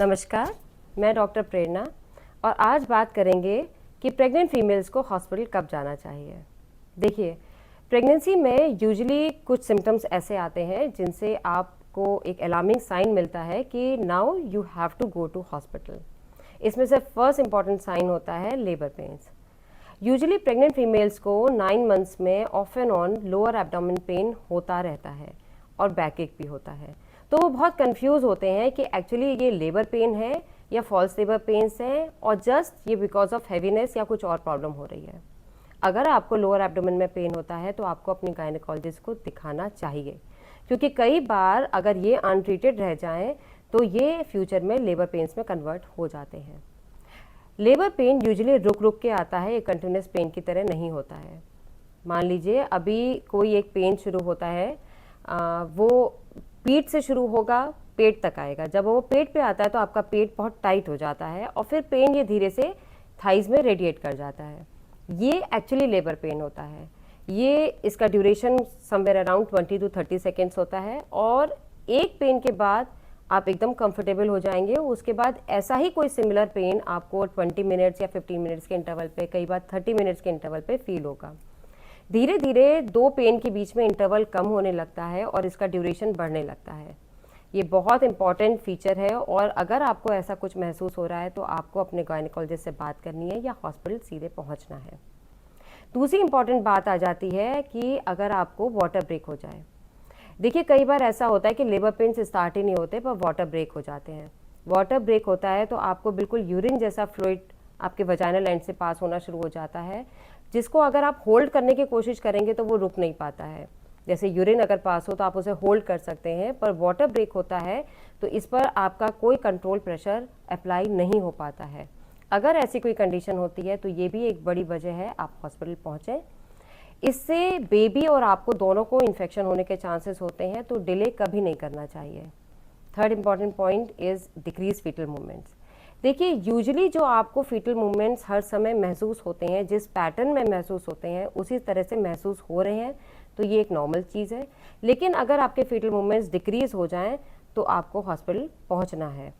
नमस्कार, मैं डॉक्टर प्रेरणा और आज बात करेंगे कि प्रेग्नेंट फीमेल्स को हॉस्पिटल कब जाना चाहिए। देखिए, प्रेगनेंसी में यूजुअली कुछ सिम्टम्स ऐसे आते हैं जिनसे आपको एक अलार्मिंग साइन मिलता है कि now you have to go to hospital. इसमें से फर्स्ट इंपॉर्टेंट साइन होता है labour pains. Usually pregnant females को 9 मंथ्स में off and on lower abdomen pain होता रहता है और बैक एक भी होता है, तो वो बहुत कंफ्यूज होते हैं कि एक्चुअली ये लेबर पेन है या फॉल्स लेबर पेन्स हैं और जस्ट ये बिकॉज ऑफ हैवीनेस या कुछ और प्रॉब्लम हो रही है। अगर आपको लोअर एब्डोमेन में पेन होता है तो आपको अपनी गायनेकोलॉजिस्ट को दिखाना चाहिए, क्योंकि कई बार अगर ये अनट्रीटेड रह जाएं तो ये फ्यूचर में लेबर पेन्स में कन्वर्ट हो जाते हैं। लेबर पेन यूजुअली रुक रुक के आता है, एक कंटिन्यूस पेन की तरह नहीं होता है। मान लीजिए अभी कोई एक पेन शुरू होता है, वो पीठ से शुरू होगा, पेट तक आएगा। जब वो पेट पे आता है तो आपका पेट बहुत टाइट हो जाता है और फिर पेन ये धीरे से थाइज में रेडिएट कर जाता है। ये एक्चुअली लेबर पेन होता है। ये इसका duration somewhere around 20 to 30 seconds होता है और एक पेन के बाद आप एकदम कंफर्टेबल हो जाएंगे। उसके बाद ऐसा ही कोई सिमिलर पेन आपको 20 मिनट्स या 15 मिनट्स के इंटरवल पे, कई बार 30 मिनट्स के इंटरवल पे फील होगा। धीरे धीरे दो पेन के बीच में इंटरवल कम होने लगता है और इसका ड्यूरेशन बढ़ने लगता है। ये बहुत इंपॉर्टेंट फीचर है और अगर आपको ऐसा कुछ महसूस हो रहा है तो आपको अपने गायनेकोलॉजिस्ट से बात करनी है या हॉस्पिटल सीधे पहुंचना है। दूसरी इंपॉर्टेंट बात आ जाती है कि अगर आपको वाटर ब्रेक हो जाए। देखिए, कई बार ऐसा होता है कि लेबर पेन्स स्टार्ट ही नहीं होते पर वाटर ब्रेक हो जाते हैं। वाटर ब्रेक होता है तो आपको बिल्कुल यूरिन जैसा फ्लूइड आपके वजाइनल एंड से पास होना शुरू हो जाता है, जिसको अगर आप होल्ड करने की कोशिश करेंगे तो वो रुक नहीं पाता है। जैसे यूरिन अगर पास हो तो आप उसे होल्ड कर सकते हैं, पर वाटर ब्रेक होता है तो इस पर आपका कोई कंट्रोल प्रेशर अप्लाई नहीं हो पाता है। अगर ऐसी कोई कंडीशन होती है तो ये भी एक बड़ी वजह है आप हॉस्पिटल पहुँचें। इससे बेबी और आपको दोनों को इन्फेक्शन होने के चांसेस होते हैं, तो डिले कभी नहीं करना चाहिए। Third important point is decrease foetal movements. देखिए, यूजुअली जो आपको फीटल मूवमेंट्स हर समय महसूस होते हैं, जिस पैटर्न में महसूस होते हैं उसी तरह से महसूस हो रहे हैं, तो ये एक नॉर्मल चीज़ है। लेकिन अगर आपके फीटल मूवमेंट्स डिक्रीज हो जाएं तो आपको हॉस्पिटल पहुंचना है।